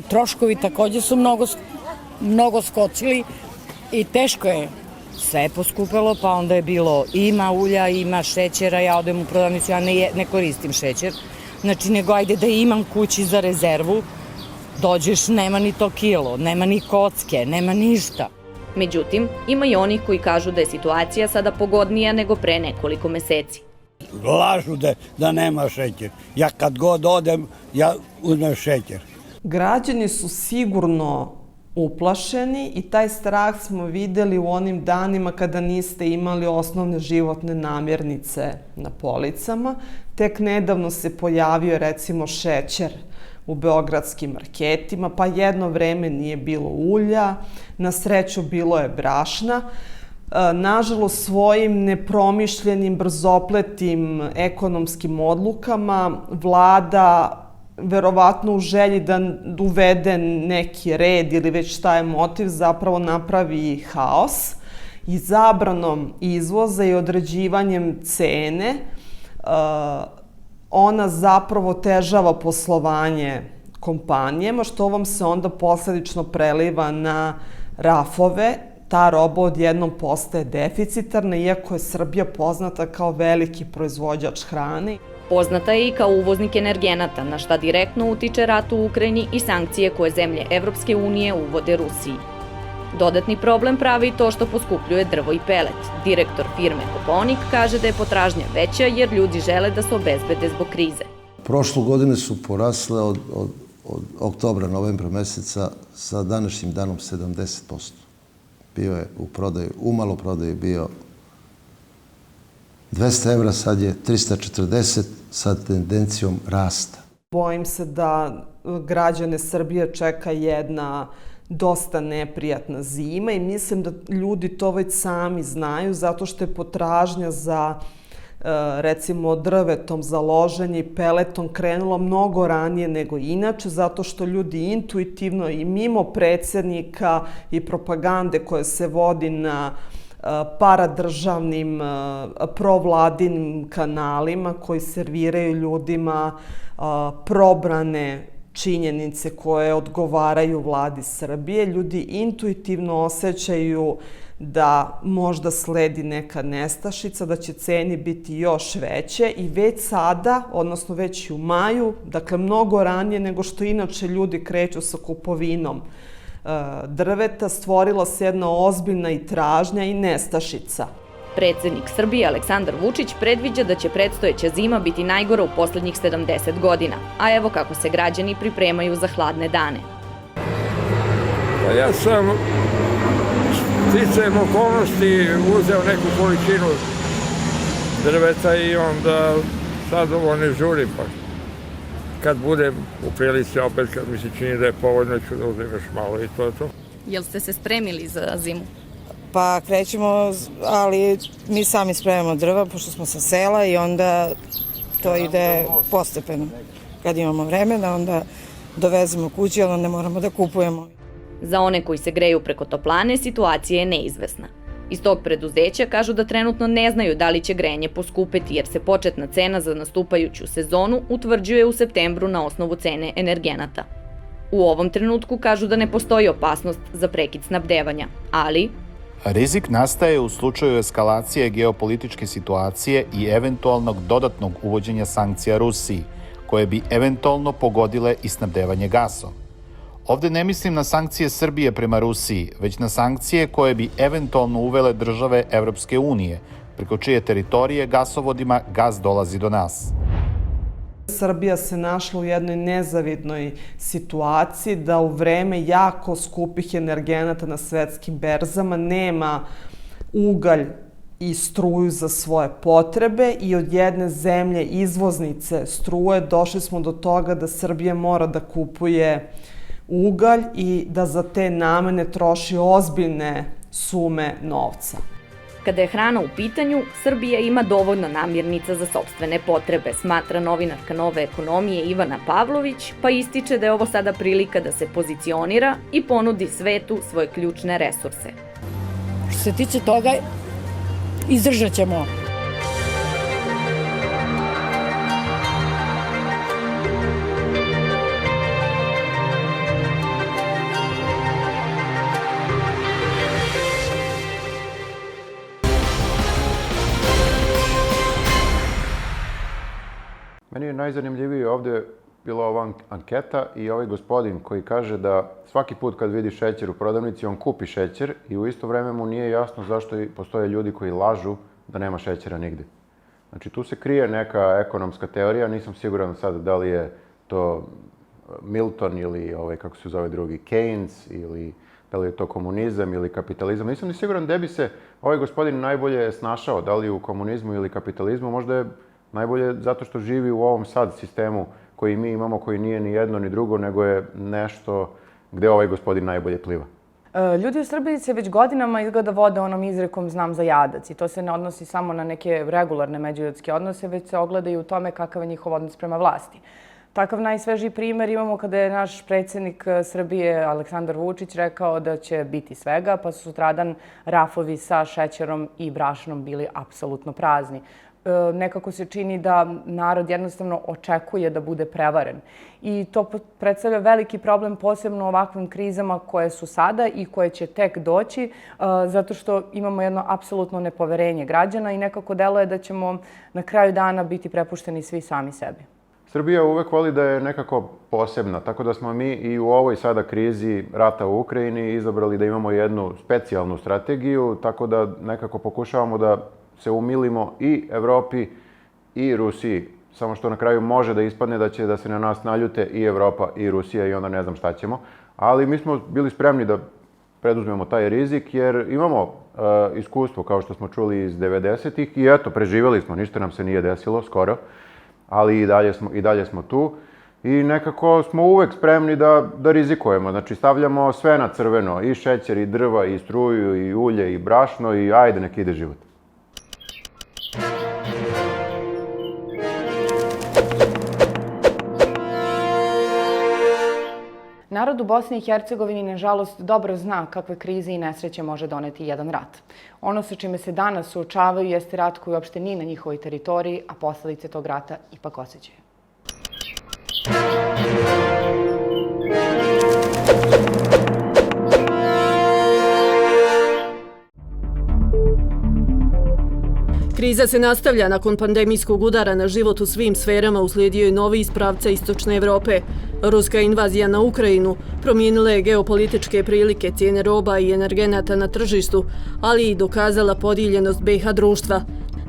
S9: troškovi takođe su mnogo skočili i teško je. Sve je poskupelo, pa onda je bilo ima ulja, ima šećera, ja odem u prodavnicu, ja ne koristim šećer, znači nego ajde da imam kući za rezervu, dođeš, nema ni to kilo, nema ni kocke, nema ništa.
S5: Međutim, ima i onih koji kažu da je situacija sada pogodnija nego pre nekoliko meseci.
S3: Lažu da nema šećer. Ja kad god odem, ja uzmem šećer.
S21: Građani su sigurno uplašeni i taj strah smo videli u onim danima kada niste imali osnovne životne namirnice na policama. Tek nedavno se pojavio recimo šećer u beogradskim marketima, pa jedno vreme nije bilo ulja, na sreću bilo je brašna. Nažalost, svojim nepromišljenim, brzopletim ekonomskim odlukama vlada, verovatno u želji da uvede neki red ili već šta je motiv, zapravo napravi haos i zabranom izvoza i određivanjem cene ona zapravo otežava poslovanje kompanijama, što ovom se onda posledično preliva na rafove. Ta roba odjednom postaje deficitarna, iako je Srbija poznata kao veliki proizvođač hrane.
S5: Poznata je i kao uvoznik energenata, na šta direktno utiče rat u Ukrajini i sankcije koje zemlje Evropske unije uvode Rusiji. Dodatni problem pravi i to što poskupljuje drvo i pelet. Direktor firme Koponik kaže da je potražnja veća jer ljudi žele da se obezbede zbog krize.
S10: Prošle godine su porasle od oktobra, novembra meseca sa današnjim danom 70%. Bio je u maloprodaji bio 200 evra, sad je 340 sa tendencijom rasta.
S21: Bojim se da građane Srbije čeka jedna dosta neprijatna zima i mislim da ljudi to već sami znaju zato što je potražnja za recimo drvetom za loženje i peletom krenula mnogo ranije nego inače, zato što ljudi intuitivno i mimo predsjednika i propagande koje se vodi na paradržavnim, provladinim kanalima koji serviraju ljudima probrane činjenice koje odgovaraju vladi Srbije. Ljudi intuitivno osjećaju da možda sledi neka nestašica, da će ceni biti još veće i već sada, odnosno već i u maju, dakle mnogo ranije nego što inače ljudi kreću sa kupovinom drveta, stvorila se jedna ozbiljna i tražnja i nestašica.
S5: Predsjednik Srbije Aleksandar Vučić predviđa da će predstojeća zima biti najgora u poslednjih 70 godina, a evo kako se građani pripremaju za hladne dane.
S6: Ja sam sticajem okolnosti uzeo neku količinu drveta i onda sad ovo ne žurim, pa kad budem u prilici opet, kad mi se čini da je povoljno, ću da uzem još malo i to je to.
S5: Jel ste se spremili za zimu?
S11: Pa krećemo, ali mi sami spremamo drva, pošto smo sa sela i onda to ide postepeno. Kad imamo vremena, onda dovezemo kući, ali onda moramo da kupujemo.
S5: Za one koji se greju preko toplane, situacija je neizvesna. Iz tog preduzeća kažu da trenutno ne znaju da li će grejanje poskupeti, jer se početna cena za nastupajuću sezonu utvrđuje u septembru na osnovu cene energenata. U ovom trenutku kažu da ne postoji opasnost za prekid snabdevanja, ali
S25: rizik nastaje u slučaju eskalacije geopolitičke situacije i eventualnog dodatnog uvođenja sankcija Rusiji, koje bi eventualno pogodile i snabdevanje gasom. Ovde ne mislim na sankcije Srbije prema Rusiji, već na sankcije koje bi eventualno uvele države Evropske unije, preko čije teritorije gasovodima gas dolazi do nas.
S21: Srbija se našla u jednoj nezavidnoj situaciji da u vreme jako skupih energenata na svetskim berzama nema ugalj i struju za svoje potrebe i od jedne zemlje izvoznice struje došli smo do toga da Srbija mora da kupuje ugalj i da za te namene troši ozbiljne sume novca.
S5: Kada je hrana u pitanju, Srbija ima dovoljno namirnica za sopstvene potrebe, smatra novinarka Nove ekonomije Ivana Pavlović, pa ističe da je ovo sada prilika da se pozicionira i ponudi svetu svoje ključne resurse.
S9: Što se tiče toga, izdržat ćemo.
S7: Meni je najzanimljivije ovde bila ova anketa i ovaj gospodin koji kaže da svaki put kad vidi šećer u prodavnici, on kupi šećer i u isto vreme mu nije jasno zašto postoje ljudi koji lažu da nema šećera nigde. Znači, tu se krije neka ekonomska teorija, nisam siguran sad da li je to Milton ili, kako se zove drugi, Keynes, ili da li je to komunizam ili kapitalizam. Nisam ni siguran gde bi se ovaj gospodin najbolje snašao, da li u komunizmu ili kapitalizmu, možda je najbolje zato što živi u ovom sad sistemu koji mi imamo, koji nije ni jedno ni drugo, nego je nešto gde ovaj gospodin najbolje pliva.
S2: Ljudi u Srbiji se već godinama izgleda vode onom izrekom znam za jadac i to se ne odnosi samo na neke regularne međuljudske odnose, već se ogleda i u tome kakav je njihov odnos prema vlasti. Takav najsvežiji primer imamo kada je naš predsjednik Srbije Aleksandar Vučić rekao da će biti svega, pa su sutradan rafovi sa šećerom i brašnom bili apsolutno prazni. Nekako se čini da narod jednostavno očekuje da bude prevaren. I to predstavlja veliki problem posebno u ovakvim krizama koje su sada i koje će tek doći, zato što imamo jedno apsolutno nepoverenje građana i nekako deluje da ćemo na kraju dana biti prepušteni svi sami sebi.
S7: Srbija uvek voli da je nekako posebna, tako da smo mi i u ovoj sada krizi rata u Ukrajini izabrali da imamo jednu specijalnu strategiju, tako da nekako pokušavamo da se umilimo i Evropi i Rusiji. Samo što na kraju može da ispadne da će da se na nas naljute i Evropa i Rusija i onda ne znam šta ćemo. Ali mi smo bili spremni da preduzmemo taj rizik jer imamo iskustvo, kao što smo čuli, iz 90-ih i eto, preživjeli smo, ništa nam se nije desilo skoro, ali i dalje smo tu. I nekako smo uvek spremni da rizikujemo. Znači, stavljamo sve na crveno, i šećer, i drva, i struju, i ulje, i brašno, i ajde, nek ide život.
S2: Narod u Bosni i Hercegovini, nažalost, dobro zna kakve krize i nesreće može doneti jedan rat. Ono sa čime se danas suočavaju jeste rat koji uopšte nije na njihovoj teritoriji, a posledice tog rata ipak osjećaju.
S12: Kriza se nastavlja nakon pandemijskog udara na život u svim sferama, uslijedio je novi iz pravca Istočne Evrope. Ruska invazija na Ukrajinu promijenila je geopolitičke prilike, cijene roba i energenata na tržištu, ali i dokazala podijeljenost BiH društva.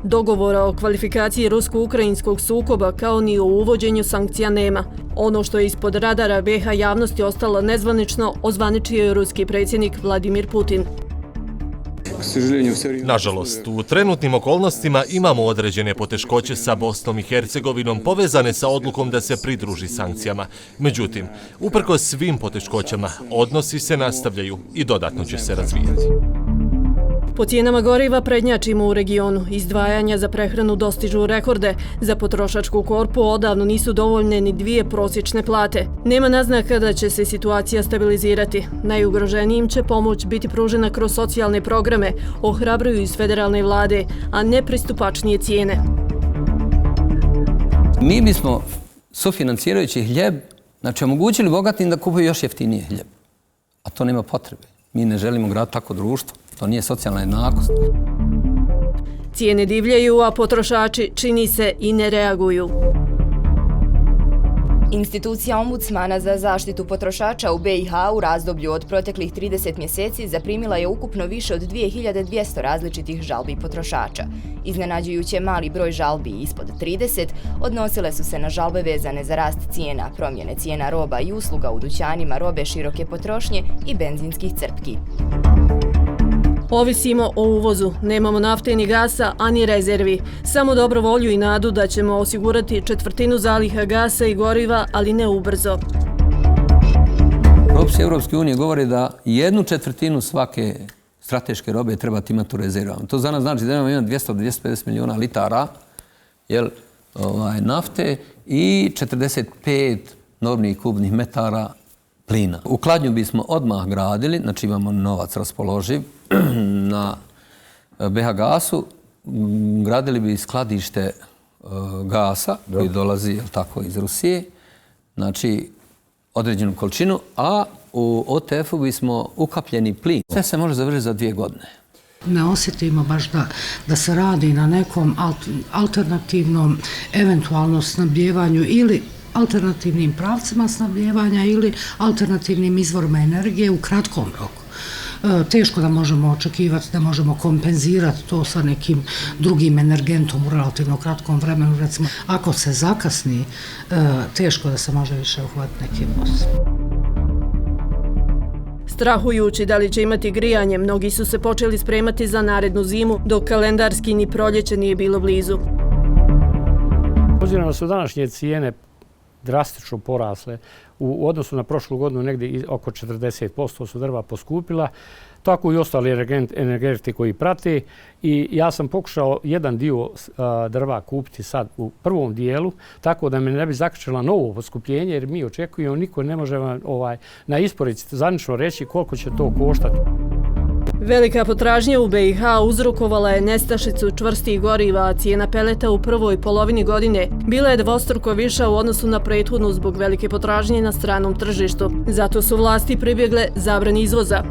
S12: Dogovora o kvalifikaciji rusko-ukrajinskog sukoba kao ni o uvođenju sankcija nema. Ono što je ispod radara BiH javnosti ostalo nezvanično, ozvaničio je ruski predsjednik Vladimir Putin.
S13: Nažalost, u trenutnim okolnostima imamo određene poteškoće sa Bosnom i Hercegovinom povezane sa odlukom da se pridruži sankcijama. Međutim, uprkos svim poteškoćama, odnosi se nastavljaju i dodatno će se razvijati.
S12: Po cijenama goriva prednjačimo u regionu. Izdvajanja za prehranu dostižu rekorde. Za potrošačku korpu odavno nisu dovoljne ni 2 prosječne plate. Nema naznaka da će se situacija stabilizirati. Najugroženijim će pomoć biti pružena kroz socijalne programe, ohrabruju iz federalne vlade, a ne pristupačnije cijene.
S14: Mi bismo, sufinancirajući hljeb, znači omogućili bogatim da kupuju još jeftinije hljeb. A to nema potrebe. Mi ne želimo graditi tako društvo. To nije socijalna jednakost.
S12: Cijene divljaju, a potrošači, čini se, i ne reaguju.
S8: Institucija ombudsmana za zaštitu potrošača u BiH u razdoblju od proteklih 30 mjeseci zaprimila je ukupno više od 2200 različitih žalbi potrošača. Iznenađujuće mali broj žalbi ispod 30 odnosile su se na žalbe vezane za rast cijena, promjene cijena roba i usluga u dućanima robe široke potrošnje i benzinskih crpki.
S12: Ovisimo o uvozu, nemamo nafte ni gasa, ani rezervi. Samo dobru volju i nadu da ćemo osigurati četvrtinu zaliha gasa i goriva, ali ne ubrzo.
S14: Propisi Europske unije govore da 1/4 svake strateške robe trebate imati u rezervama. To za nas znači da imamo 200-250 milijuna litara nafte i 45 normnih kubnih metara plina. U Kladnju bismo odmah gradili, znači imamo novac raspoloživ na BH gasu, gradili bi skladište gasa koji dolazi iz Rusije, znači određenu količinu, a u OTF-u bismo ukapljeni plin. Sve se može završiti za 2 godine.
S15: Ne osjetimo baš da se radi na nekom alternativnom eventualno snabdjevanju ili alternativnim pravcima snabdjevanja ili alternativnim izvorima energije u kratkom roku. Teško da možemo očekivati da možemo kompenzirati to sa nekim drugim energentom u relativno kratkom vremenu. Recimo, ako se zakasni, teško da se može više uhvatiti neki posao.
S12: Strahujući da li će imati grijanje, mnogi su se počeli spremati za narednu zimu, dok kalendarski ni proljeće nije bilo blizu.
S16: Obzirom da su današnje cijene drastično porasle, u odnosu na prošlu godinu negdje oko 40% su drva poskupila, tako i ostali energenti koji prate. I ja sam pokušao jedan dio drva kupiti sad u prvom dijelu, tako da me ne bi zakačilo novo poskupljenje, jer mi očekujemo, niko ne može na isporici zvanično reći koliko će to koštati.
S12: Velika potražnja u BiH uzrokovala je nestašicu čvrstih goriva, a cijena peleta u prvoj polovini godine bila je dvostruko viša u odnosu na prethodnu zbog velike potražnje na stranom tržištu. Zato su vlasti pribjegle zabrani izvoza.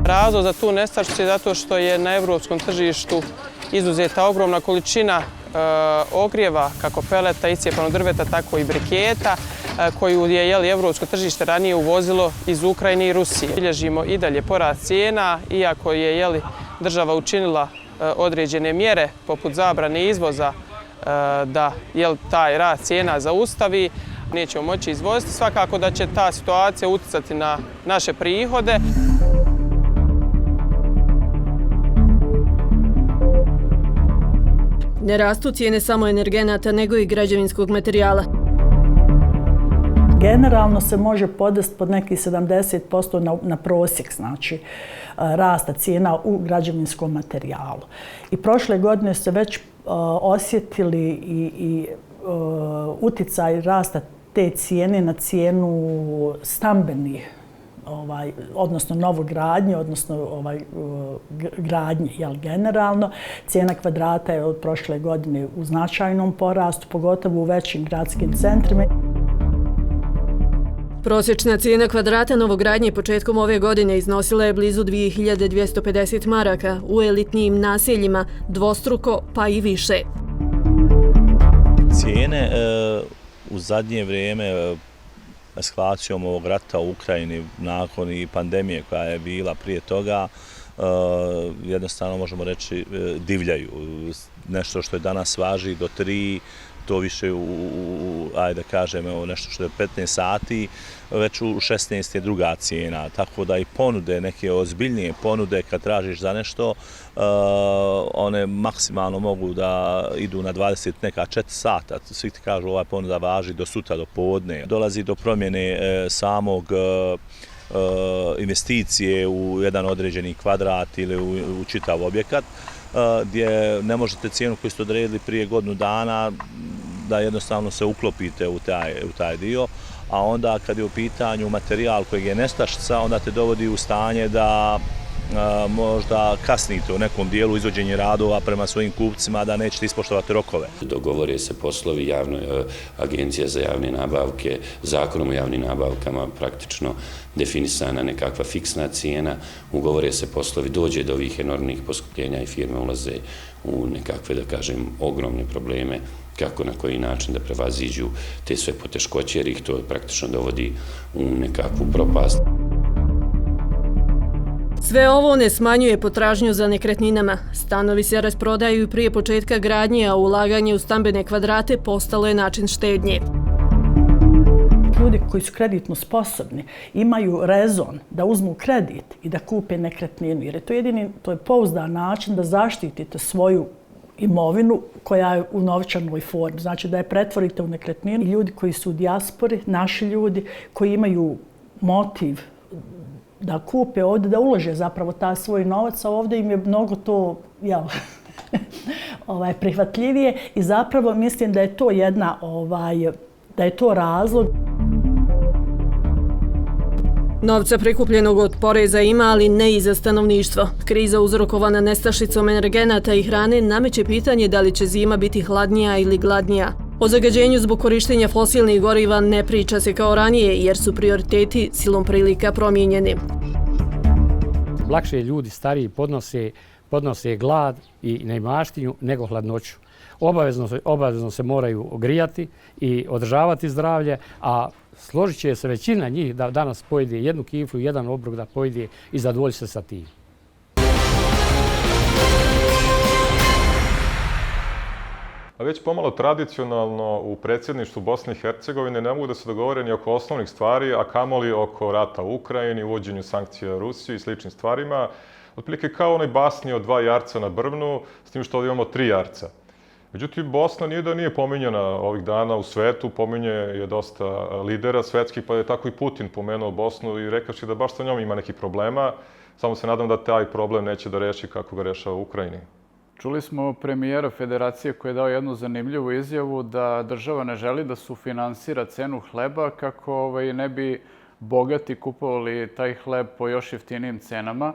S19: Razlog za tu nestašicu je zato što je na evropskom tržištu izuzeta ogromna količina ogrijeva, kako peleta, iscijepanog drveta, tako i briketa, koju je evropsko tržište ranije uvozilo iz Ukrajine i Rusije. Bilježimo i dalje porast cijena, iako je država učinila određene mjere, poput zabrane izvoza, da taj rast cijena zaustavi. Nećemo moći izvoziti, svakako da će ta situacija utjecati na naše prihode.
S12: Ne rastu cijene samo energenata, nego i građevinskog materijala.
S20: Generalno se može podvesti pod nekih 70% na prosjek, znači rasta cijena u građevinskom materijalu. I prošle godine ste već osjetili i utjecaj rasta te cijene na cijenu stambenih, odnosno novogradnje, odnosno gradnje, generalno. Cijena kvadrata je od prošle godine u značajnom porastu, pogotovo u većim gradskim centrima.
S12: Prosječna cijena kvadrata novogradnje početkom ove godine iznosila je blizu 2250 maraka, u elitnijim naseljima dvostruko pa i više.
S26: Cijene u zadnje vrijeme eskalacijom ovog rata u Ukrajini nakon i pandemije koja je bila prije toga, jednostavno možemo reći divljaju. Nešto što je danas važi do 3, to više ajde kažemo nešto što je 15 sati, već u 16 je druga cijena. Tako da i ponude, neke ozbiljnije ponude kad tražiš za nešto, one maksimalno mogu da idu na 20 neka 4 sata. Svi ti kažu ova ponuda važi do sutra, do podne. Dolazi do promjene samog investicije u jedan određeni kvadrat ili u čitav objekat, gdje ne možete cijenu koju ste odredili prije godinu dana da jednostavno se uklopite u taj dio, a onda kad je u pitanju materijal kojeg je nestašica, onda te dovodi u stanje da možda kasnite u nekom dijelu izvođenja radova prema svojim kupcima, da nećete ispoštovati rokove.
S27: Dogovore se poslovi Agencija za javne nabavke, Zakonom o javnim nabavkama praktično definisana nekakva fiksna cijena, ugovore se poslovi, dođe do ovih enormnih poskupljenja i firme ulaze u nekakve, da kažem, ogromne probleme kako na koji način da prevaziđu te sve poteškoće, jer ih to praktično dovodi u nekakvu propast.
S12: Sve ovo ne smanjuje potražnju za nekretninama. Stanovi se rasprodaju prije početka gradnje, a ulaganje u stambene kvadrate postalo je način štednje.
S20: Ljudi koji su kreditno sposobni imaju rezon da uzmu kredit i da kupe nekretninu, jer je to je pouzdan način da zaštitite svoju imovinu koja je u novčanoj formi. Znači da je pretvorite u nekretninu. I ljudi koji su u dijaspori, naši ljudi koji imaju motiv da kupe ovdje, da ulože zapravo taj svoj novac, a ovdje im je mnogo to prihvatljivije i zapravo mislim da je to da je to razlog.
S12: Novca prikupljenog od poreza ima, ali ne i za stanovništvo. Kriza uzrokovana nestašicom energenata i hrane nameće pitanje da li će zima biti hladnija ili gladnija. O zagađenju zbog korištenja fosilnih goriva ne priča se kao ranije, jer su prioriteti silom prilika promijenjeni.
S16: Lakše ljudi stariji podnose glad i neimaštinju nego hladnoću. Obavezno se moraju grijati i održavati zdravlje, a složit će se većina njih da danas pojede jednu kiflu, jedan obrok da pojede i zadovolji se sa tim.
S1: Već pomalo tradicionalno u predsjedništvu Bosne i Hercegovine ne mogu da se dogovore ni oko osnovnih stvari, a kamoli oko rata u Ukrajini, uvođenju sankcija Rusiji i sličnim stvarima. Otprilike kao onaj basni od 2 jarca na brvnu, s tim što ovdje imamo 3 jarca. Međutim, Bosna nije pominjana ovih dana u svetu, pominje je dosta lidera svetskih, pa je tako i Putin pomenuo Bosnu i rekavši da baš sa njom ima nekih problema. Samo se nadam da taj problem neće da reši kako ga rešava u Ukrajini.
S4: Čuli smo premijera federacije koji je dao jednu zanimljivu izjavu da država ne želi da sufinansira cenu hleba kako ne bi bogati kupovali taj hleb po još jeftinijim cenama.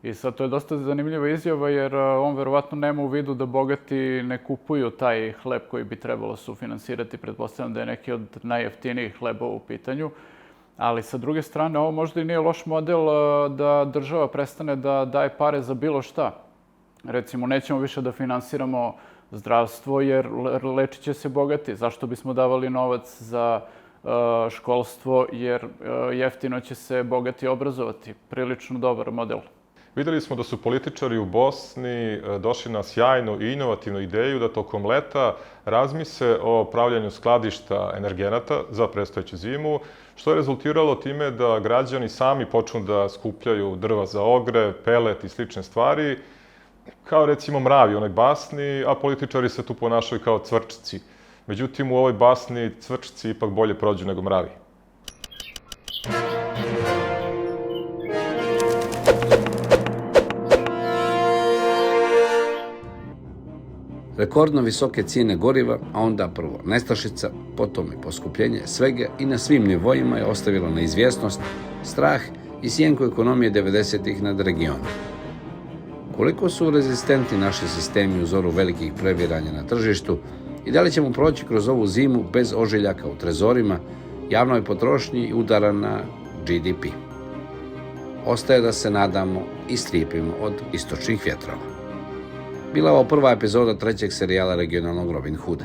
S4: I sad to je dosta zanimljiva izjava jer on verovatno nema u vidu da bogati ne kupuju taj hleb koji bi trebalo sufinansirati. Pretpostavljam da je neki od najjeftinijih hlebova u pitanju. Ali sa druge strane, ovo možda i nije loš model da država prestane da daje pare za bilo šta. Recimo, nećemo više da finansiramo zdravstvo jer lečit će se bogati. Zašto bismo davali novac za školstvo jer jeftino će se bogati obrazovati? Prilično dobar model.
S1: Videli smo da su političari u Bosni došli na sjajnu i inovativnu ideju da tokom leta razmise o pravljanju skladišta energenata za predstojeću zimu, što je rezultiralo time da građani sami počnu da skupljaju drva za ogrev, pelet i slične stvari, kao recimo mravi u onoj basni, a političari se tu ponašaju kao cvrčci. Međutim, u ovoj basni cvrčci ipak bolje prođu nego mravi.
S17: Rekordno visoke cijene goriva, a onda prvo nestašica, potom i poskupljenje svega i na svim nivoima je ostavilo neizvjesnost, strah i sjenku ekonomije 90-ih nad regionom. Koliko su rezistentni naši sistemi u zoru velikih previranja na tržištu i da li ćemo proći kroz ovu zimu bez ožiljaka u trezorima, javnoj potrošnji i udara na GDP. Ostaje da se nadamo i stripimo od istočnih vjetrova. Bila ovo prva epizoda 3. serijala regionalnog Robin Hooda.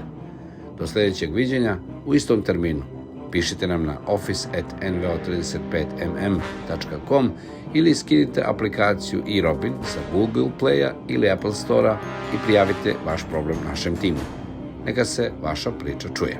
S17: Do sljedećeg viđenja u istom terminu. Pišite nam na office@nvo35mm.com ili skinite aplikaciju iRobin sa Google Playa ili Apple Store-a i prijavite vaš problem našem timu. Neka se vaša priča čuje.